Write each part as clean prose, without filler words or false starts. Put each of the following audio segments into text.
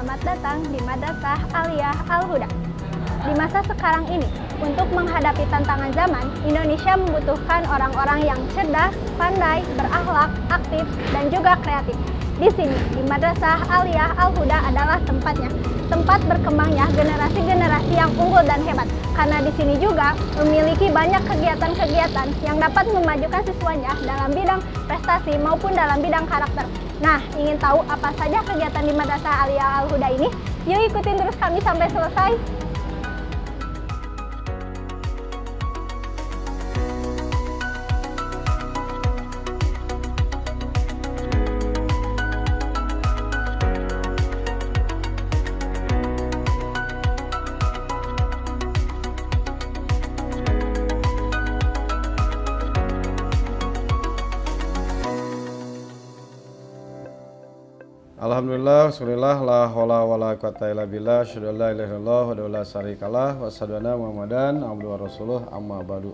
selamat datang di Madrasah Aliyah Al-Huda. Di masa sekarang ini, untuk menghadapi tantangan zaman, Indonesia membutuhkan orang-orang yang cerdas, pandai, berakhlak, aktif, dan juga kreatif. Di sini, di Madrasah Aliyah Al-Huda adalah tempatnya. Tempat berkembangnya generasi-generasi yang unggul dan hebat. Karena di sini juga memiliki banyak kegiatan-kegiatan yang dapat memajukan siswanya dalam bidang prestasi maupun dalam bidang karakter. Nah, ingin tahu apa saja kegiatan di Madrasah Aliyah Al-Huda ini? Yuk ikutin terus kami sampai selesai. Alhamdulillah, bismillah, la hawla wa la quwata illa billah, asyhadu an la ilaha illallah wa la syarikalah, wa asyhadu anna Muhammadan abduhu wa rasuluh, amma ba'du.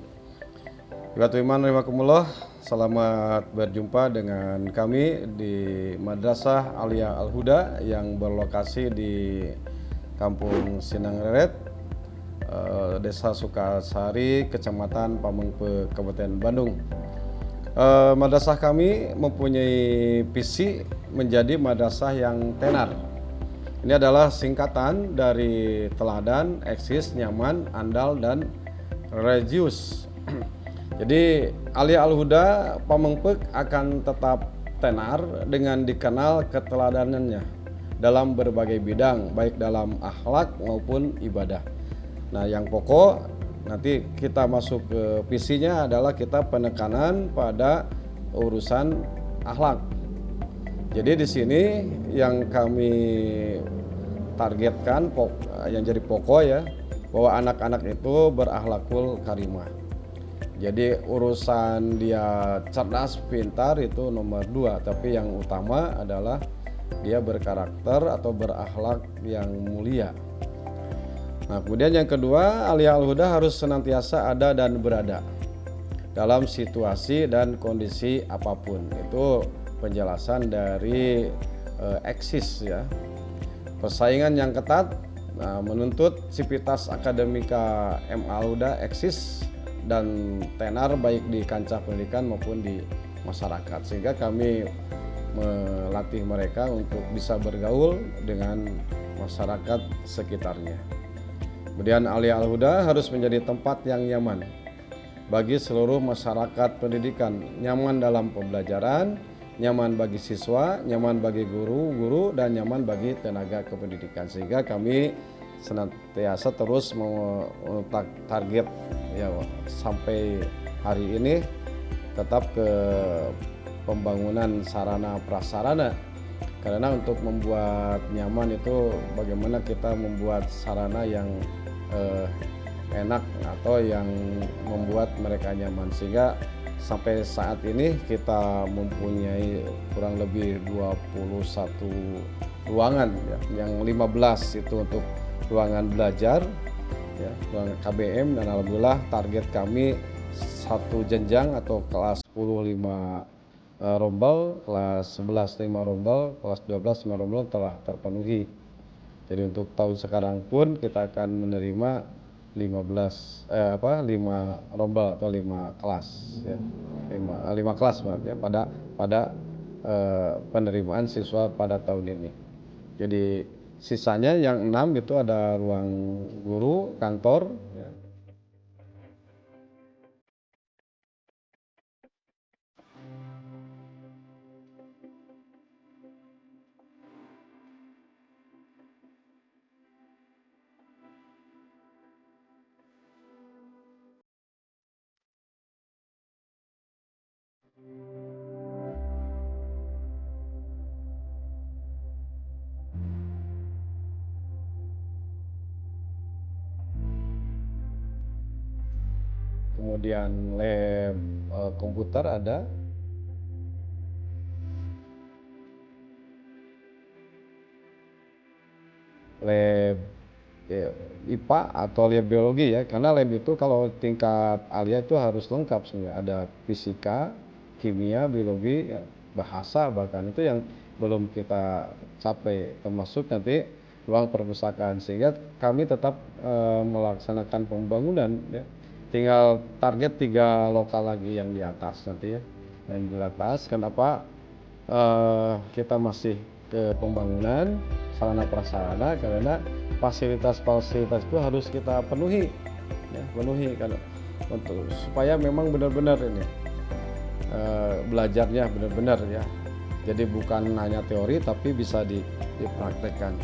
Ikhwatul iman rahimakumullah, selamat berjumpa dengan kami di Madrasah Aliyah Al-Huda yang berlokasi di Kampung Sinangreret, Desa Sukasari, Kecamatan Pamengpe, Kabupaten Bandung. Madrasah kami mempunyai visi menjadi madrasah yang tenar. Ini adalah singkatan dari teladan, eksis, nyaman, andal, dan religius. Jadi Aliyah Al-Huda Pamengpeuk akan tetap tenar dengan dikenal keteladanannya dalam berbagai bidang, baik dalam akhlak maupun ibadah. Nah, yang pokok nanti kita masuk ke visinya adalah kita penekanan pada urusan akhlak. Jadi di sini yang kami targetkan yang jadi pokok ya, bahwa anak-anak itu berakhlakul karimah. Jadi urusan dia cerdas, pintar itu nomor 2, tapi yang utama adalah dia berkarakter atau berakhlak yang mulia. Nah, kemudian yang kedua, Aliyah Al-Huda harus senantiasa ada dan berada dalam situasi dan kondisi apapun. Itu penjelasan dari eksis ya. Persaingan yang ketat menuntut sivitas akademika M. Al-Huda eksis dan tenar baik di kancah pendidikan maupun di masyarakat. Sehingga kami melatih mereka untuk bisa bergaul dengan masyarakat sekitarnya. Kemudian Aliyah Al-Huda harus menjadi tempat yang nyaman bagi seluruh masyarakat pendidikan, nyaman dalam pembelajaran, nyaman bagi siswa, nyaman bagi guru-guru, dan nyaman bagi tenaga kependidikan. Sehingga kami senantiasa terus target ya sampai hari ini tetap ke pembangunan sarana prasarana. Karena untuk membuat nyaman itu bagaimana kita membuat sarana yang enak atau yang membuat mereka nyaman, sehingga sampai saat ini kita mempunyai kurang lebih 21 ruangan ya, yang 15 itu untuk ruangan belajar ya, ruangan KBM, dan alhamdulillah target kami satu jenjang atau kelas 10 5 rombel, kelas 11 5 rombel, kelas 12 5 rombel telah terpenuhi. Jadi untuk tahun sekarang pun kita akan menerima 5 rombel atau 5 kelas ya. 5 kelas maaf ya, pada penerimaan siswa pada tahun ini. Jadi sisanya yang 6 itu ada ruang guru, kantor ya. Kemudian lab komputer ada, lab IPA atau lab biologi ya, karena lab itu kalau tingkat Aliyah itu harus lengkap sebenarnya, ada fisika, kimia, biologi, bahasa, bahkan itu yang belum kita capai, termasuk nanti ruang perpustakaan, sehingga kami tetap melaksanakan pembangunan ya. Tinggal target 3 lokal lagi yang di atas nanti ya, yang di atas. Kenapa kita masih ke pembangunan sarana prasarana? Karena fasilitas-fasilitas itu harus kita penuhi ya, karena untuk supaya memang benar-benar ini belajarnya benar-benar ya. Jadi bukan hanya teori tapi bisa dipraktekkan.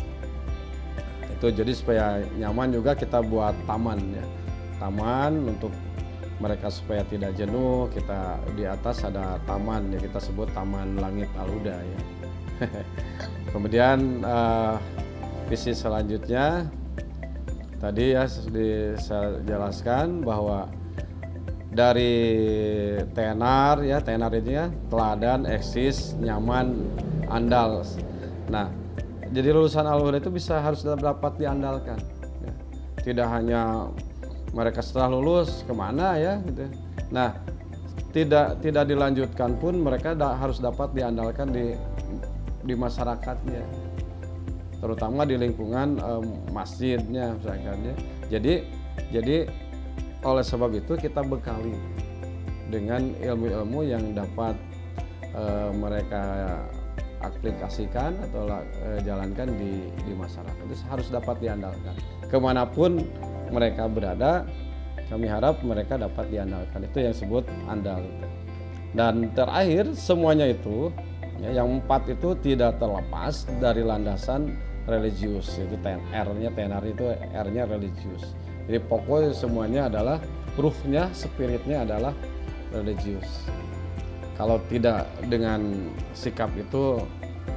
Itu jadi supaya nyaman juga kita buat taman ya. Taman untuk mereka supaya tidak jenuh. Kita di atas ada taman ya, kita sebut Taman Langit Al-Huda ya. Kemudian visi selanjutnya tadi ya saya jelaskan bahwa dari tenar ya, tenar itu ya, teladan, eksis, nyaman, andal. Nah, jadi lulusan Al-Huda itu harus dapat diandalkan ya. Tidak hanya mereka setelah lulus kemana ya gitu. Nah, tidak dilanjutkan pun mereka harus dapat diandalkan di masyarakatnya, terutama di lingkungan masjidnya misalkan ya. Jadi oleh sebab itu kita bekali dengan ilmu-ilmu yang dapat mereka aplikasikan atau jalankan di masyarakat. Itu harus dapat diandalkan kemanapun mereka berada. Kami harap mereka dapat diandalkan. Itu yang disebut andal. Dan terakhir semuanya itu ya, yang 4 itu tidak terlepas dari landasan religius. Itu R-nya, tenar itu R-nya religius. Jadi pokoknya semuanya adalah ruhnya, spiritnya adalah religius. Kalau tidak dengan sikap itu,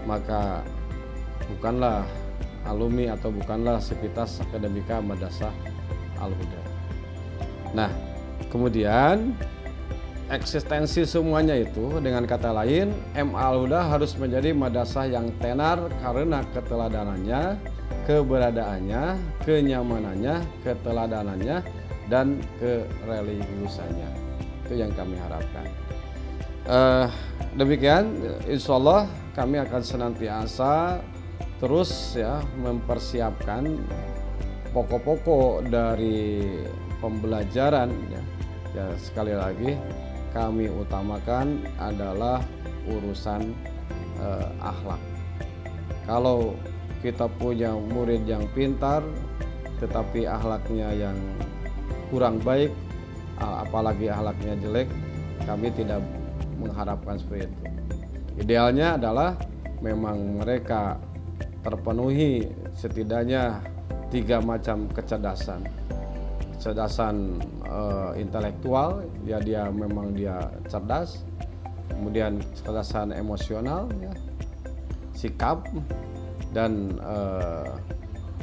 maka bukanlah alumni atau bukanlah sivitas akademika Madrasah Al-Huda. Nah, kemudian eksistensi semuanya itu, dengan kata lain, Al-Huda harus menjadi madrasah yang tenar karena keteladanannya, keberadaannya, kenyamanannya, keteladanannya, dan kereligiusannya. Itu yang kami harapkan. Demikian, insya Allah kami akan senantiasa terus ya mempersiapkan pokok-pokok dari pembelajaran ya. Ya, sekali lagi kami utamakan adalah urusan akhlak. Kalau kita punya murid yang pintar tetapi akhlaknya yang kurang baik, apalagi akhlaknya jelek, kami tidak mengharapkan seperti itu. Idealnya adalah memang mereka terpenuhi setidaknya 3 macam kecerdasan. Kecerdasan intelektual, ya dia memang cerdas. Kemudian kecerdasan emosional, ya, sikap, dan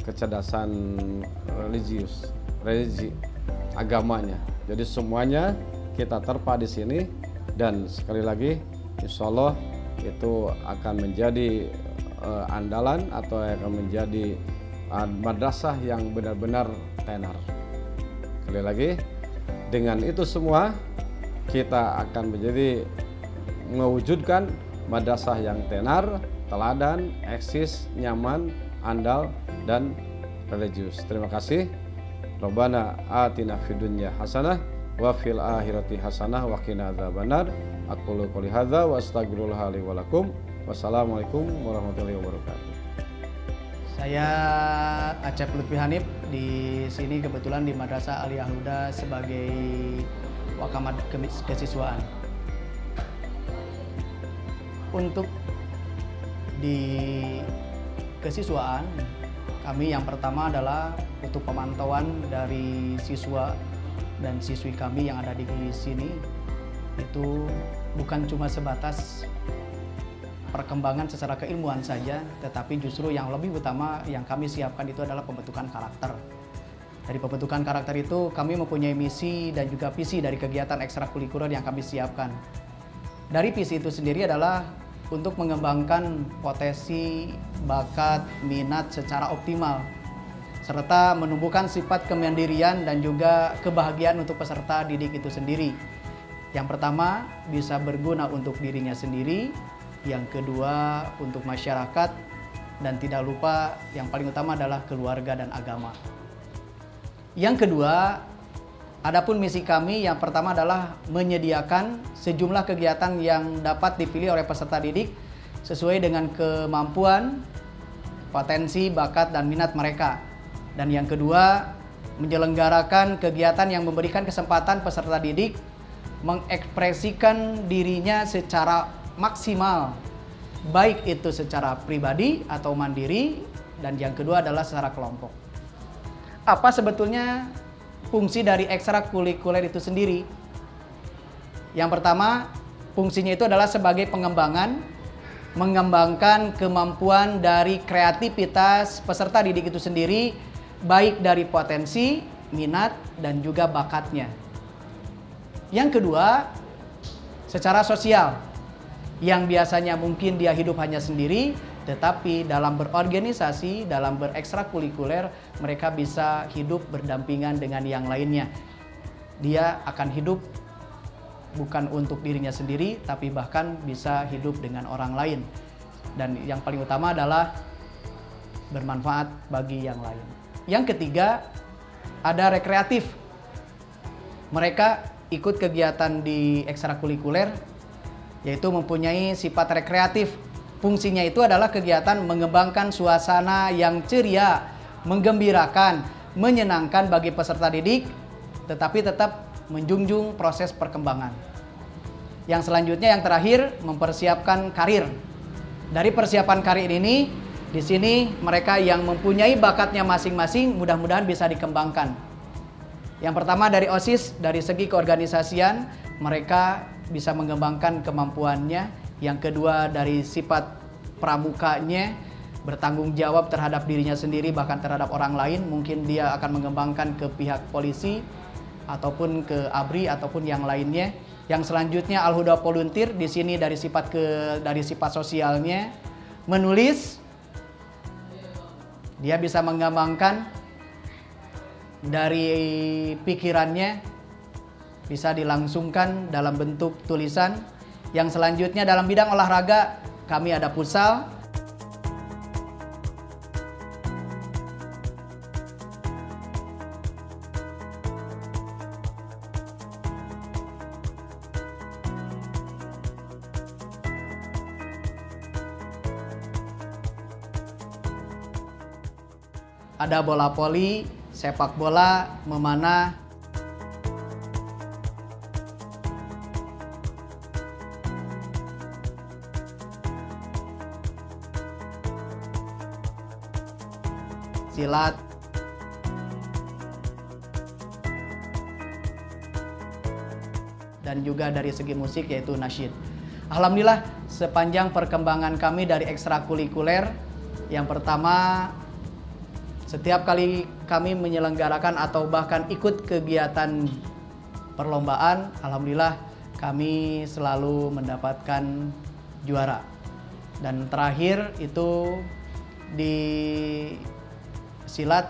kecerdasan religi agamanya. Jadi semuanya kita terpa di sini, dan sekali lagi insya Allah itu akan menjadi andalan atau akan menjadi madrasah yang benar-benar tenar. Sekali lagi, dengan itu semua kita akan mewujudkan madrasah yang tenar, teladan, eksis, nyaman, andal, dan religius. Terima kasih. Rabbana atina fid dunya hasanah wa fil akhirati hasanah wa qina adzabannar. Aqulu qouli hadza wa astaghfirullah li wa lakum. Wassalamualaikum warahmatullahi wabarakatuh. Saya Acep Lutfi Hanif, di sini kebetulan di Madrasah Aliyah Al-Huda sebagai wakamat kesiswaan. Untuk di kesiswaan, kami yang pertama adalah untuk pemantauan dari siswa dan siswi kami yang ada di sini. Itu bukan cuma sebatas perkembangan secara keilmuan saja, tetapi justru yang lebih utama yang kami siapkan itu adalah pembentukan karakter. Dari pembentukan karakter itu kami mempunyai misi dan juga visi dari kegiatan ekstrakurikuler yang kami siapkan. Dari visi itu sendiri adalah untuk mengembangkan potensi, bakat, minat secara optimal, serta menumbuhkan sifat kemandirian dan juga kebahagiaan untuk peserta didik itu sendiri. Yang pertama, bisa berguna untuk dirinya sendiri. Yang kedua, untuk masyarakat. dan tidak lupa yang paling utama adalah keluarga dan agama. Yang kedua, adapun misi kami yang pertama adalah menyediakan sejumlah kegiatan yang dapat dipilih oleh peserta didik sesuai dengan kemampuan, potensi, bakat, dan minat mereka. Dan yang kedua, menyelenggarakan kegiatan yang memberikan kesempatan peserta didik mengekspresikan dirinya secara maksimal, baik itu secara pribadi atau mandiri, dan yang kedua adalah secara kelompok. Apa sebetulnya fungsi dari ekstrakurikuler itu sendiri? Yang pertama, fungsinya itu adalah sebagai mengembangkan kemampuan dari kreativitas peserta didik itu sendiri, baik dari potensi, minat, dan juga bakatnya. Yang kedua, secara sosial, yang biasanya mungkin dia hidup hanya sendiri, tetapi dalam berorganisasi, dalam berekstrakurikuler, mereka bisa hidup berdampingan dengan yang lainnya. Dia akan hidup bukan untuk dirinya sendiri, tapi bahkan bisa hidup dengan orang lain. Dan yang paling utama adalah bermanfaat bagi yang lain. Yang ketiga, ada rekreatif. Mereka ikut kegiatan di ekstrakurikuler, yaitu mempunyai sifat rekreatif. Fungsinya itu adalah kegiatan mengembangkan suasana yang ceria, menggembirakan, menyenangkan bagi peserta didik, tetapi tetap menjunjung proses perkembangan. Yang selanjutnya, yang terakhir, mempersiapkan karir. Dari persiapan karir ini, di sini mereka yang mempunyai bakatnya masing-masing mudah-mudahan bisa dikembangkan. Yang pertama dari OSIS, dari segi keorganisasian, mereka bisa mengembangkan kemampuannya. Yang kedua dari sifat pramukanya, bertanggung jawab terhadap dirinya sendiri bahkan terhadap orang lain. Mungkin dia akan mengembangkan ke pihak polisi ataupun ke ABRI ataupun yang lainnya. Yang selanjutnya Al-Huda volunteer, di sini dari sifat sosialnya, menulis, dia bisa mengembangkan dari pikirannya, bisa dilangsungkan dalam bentuk tulisan. Yang selanjutnya dalam bidang olahraga, kami ada futsal, ada bola voli, sepak bola, memanah, silat, dan juga dari segi musik yaitu nasyid. Alhamdulillah, sepanjang perkembangan kami dari ekstrakurikuler, yang pertama, setiap kali kami menyelenggarakan atau bahkan ikut kegiatan perlombaan, alhamdulillah kami selalu mendapatkan juara. Dan terakhir itu di silat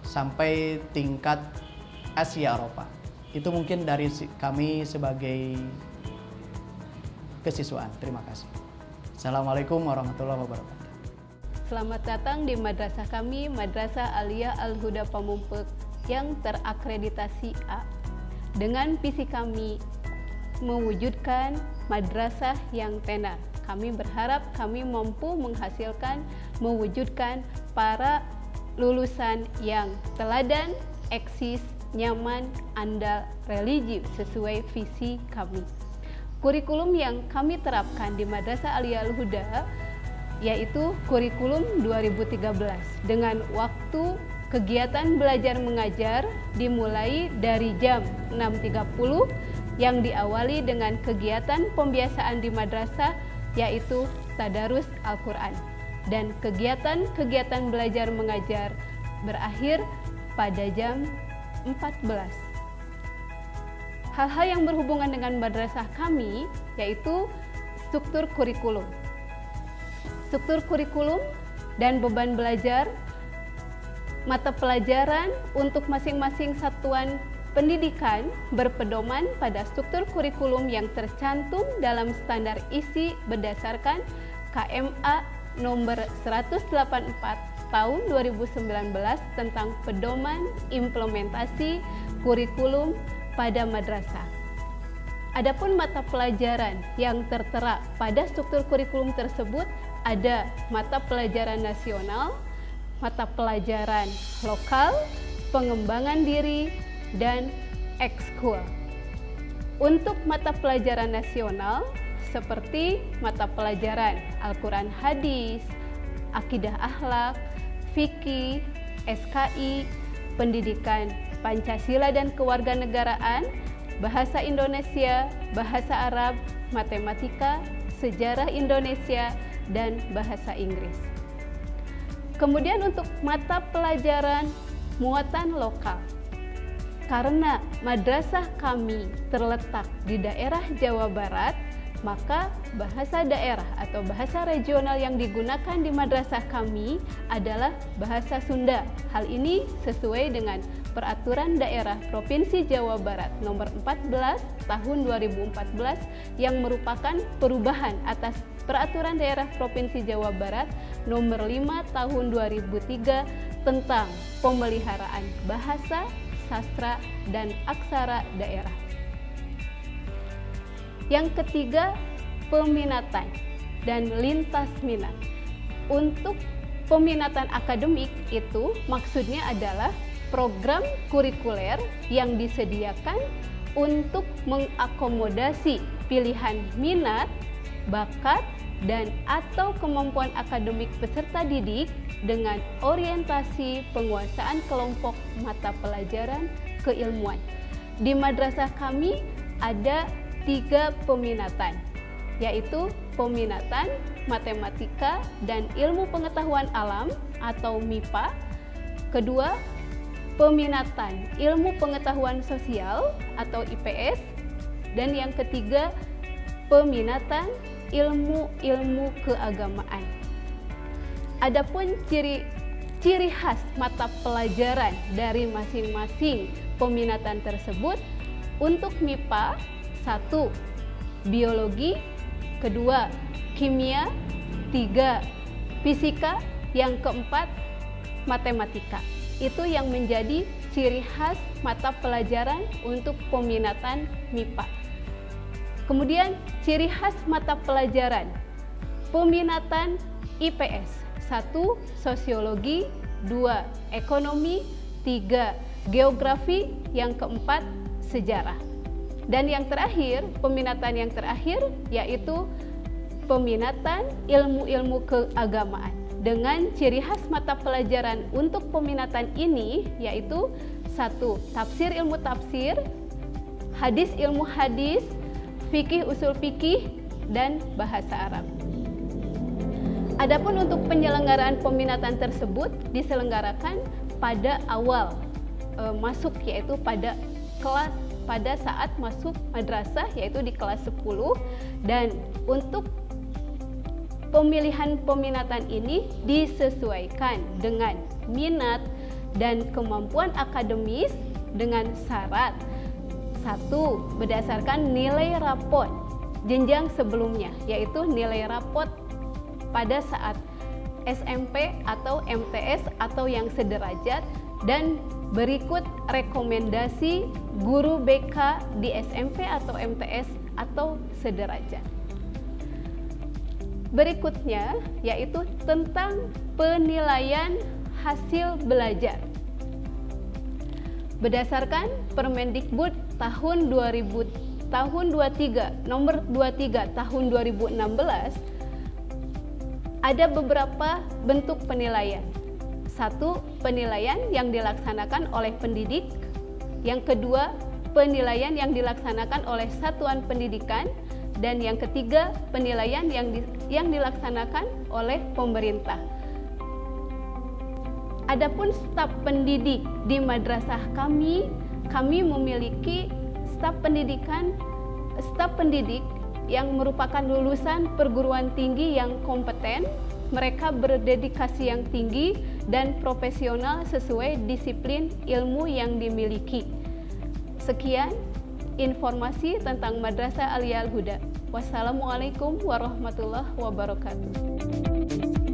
sampai tingkat Asia Eropa. Itu mungkin dari kami sebagai kesiswaan. Terima kasih. Assalamualaikum warahmatullahi wabarakatuh. Selamat datang di madrasah kami, Madrasah Aliyah Al-Huda Pamumpek yang terakreditasi A. Dengan visi kami mewujudkan madrasah yang tenar. Kami berharap kami mampu mewujudkan para lulusan yang teladan, eksis, nyaman, andal, religius sesuai visi kami. Kurikulum yang kami terapkan di Madrasah Aliyah Al-Huda yaitu kurikulum 2013 dengan waktu kegiatan belajar mengajar dimulai dari jam 6.30 yang diawali dengan kegiatan pembiasaan di madrasah yaitu tadarus Al-Quran, dan kegiatan belajar mengajar berakhir pada jam 14. Hal-hal yang berhubungan dengan madrasah kami yaitu struktur kurikulum. Struktur kurikulum dan beban belajar, mata pelajaran untuk masing-masing satuan pendidikan berpedoman pada struktur kurikulum yang tercantum dalam standar isi berdasarkan KMA nomor 184 tahun 2019 tentang pedoman implementasi kurikulum pada madrasah. Adapun mata pelajaran yang tertera pada struktur kurikulum tersebut ada mata pelajaran nasional, mata pelajaran lokal, pengembangan diri, dan ekskul. Untuk mata pelajaran nasional seperti mata pelajaran Al-Quran Hadis, Akidah Akhlak, Fikih, SKI, Pendidikan Pancasila dan Kewarganegaraan, Bahasa Indonesia, Bahasa Arab, Matematika, Sejarah Indonesia, dan Bahasa Inggris. Kemudian untuk mata pelajaran muatan lokal, karena madrasah kami terletak di daerah Jawa Barat, maka bahasa daerah atau bahasa regional yang digunakan di madrasah kami adalah bahasa Sunda. Hal ini sesuai dengan Peraturan Daerah Provinsi Jawa Barat nomor 14 tahun 2014 yang merupakan perubahan atas Peraturan Daerah Provinsi Jawa Barat nomor 5 tahun 2003 tentang pemeliharaan bahasa, sastra, dan aksara daerah. Yang ketiga, peminatan dan lintas minat. Untuk peminatan akademik itu maksudnya adalah program kurikuler yang disediakan untuk mengakomodasi pilihan minat, bakat, dan atau kemampuan akademik peserta didik dengan orientasi penguasaan kelompok mata pelajaran keilmuan. Di madrasah kami ada 3 peminatan, yaitu peminatan matematika dan ilmu pengetahuan alam atau MIPA. Kedua, peminatan ilmu pengetahuan sosial atau IPS. Dan yang ketiga, peminatan ilmu keagamaan. Adapun ciri khas mata pelajaran dari masing-masing peminatan tersebut, untuk MIPA 1. Biologi, 2. Kimia, 3. Fisika, yang keempat matematika. Itu yang menjadi ciri khas mata pelajaran untuk peminatan MIPA. Kemudian ciri khas mata pelajaran peminatan IPS. 1. Sosiologi, 2. Ekonomi, 3. Geografi, yang keempat sejarah. Dan yang terakhir, peminatan yang terakhir yaitu peminatan ilmu keagamaan. Dengan ciri khas mata pelajaran untuk peminatan ini yaitu 1. Tafsir ilmu tafsir, hadis ilmu hadis, fikih usul fikih, dan bahasa Arab. Adapun untuk penyelenggaraan peminatan tersebut diselenggarakan pada awal masuk, yaitu pada saat masuk madrasah, yaitu di kelas 10. Dan untuk pemilihan peminatan ini disesuaikan dengan minat dan kemampuan akademis dengan syarat 1. Berdasarkan nilai rapot jenjang sebelumnya, yaitu nilai rapot pada saat SMP atau MTS atau yang sederajat, dan berikut rekomendasi guru BK di SMP atau MTS atau sederajat. Berikutnya yaitu tentang penilaian hasil belajar. Berdasarkan Permendikbud tahun 23 nomor 23 tahun 2016, ada beberapa bentuk penilaian. 1. Penilaian yang dilaksanakan oleh pendidik. Yang kedua, penilaian yang dilaksanakan oleh satuan pendidikan. Dan yang ketiga, penilaian yang dilaksanakan oleh pemerintah. Adapun staf pendidik di madrasah kami memiliki staf pendidik yang merupakan lulusan perguruan tinggi yang kompeten. Mereka berdedikasi yang tinggi dan profesional sesuai disiplin ilmu yang dimiliki. Sekian informasi tentang Madrasah Aliyah Al Huda. Wassalamualaikum warahmatullahi wabarakatuh.